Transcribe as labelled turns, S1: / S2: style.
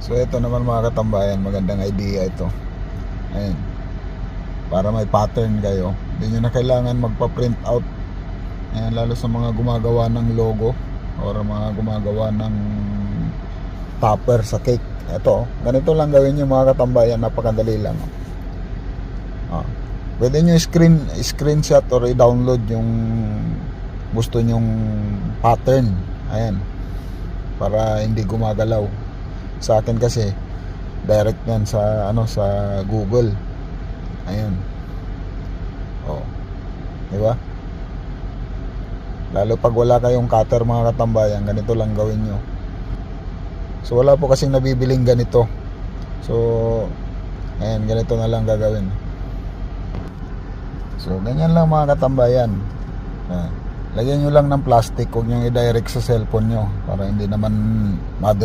S1: So ito naman mga katambayan, magandang idea ito. Ayan. Para may pattern kayo, hindi nyo na kailangan magpa-print out. Ayan, lalo sa mga gumagawa ng logo or mga gumagawa ng topper sa cake. Ito, ganito lang gawin nyo mga katambayan, napakadali lang. Pwede nyo screenshot or i-download yung gusto nyong pattern. Ayan, para hindi gumagalaw. Sa akin kasi direct yan sa sa Google. Ayan. Di ba? Lalo pag wala kayong cutter mga katambayan, ganito lang gawin nyo. So wala po kasing nabibiling ganito. So ayan, ganito na lang gagawin. So ganyan lang mga katambayan. Lagyan nyo lang ng plastic, huwag nyo i-direct sa cellphone nyo para hindi naman madumi.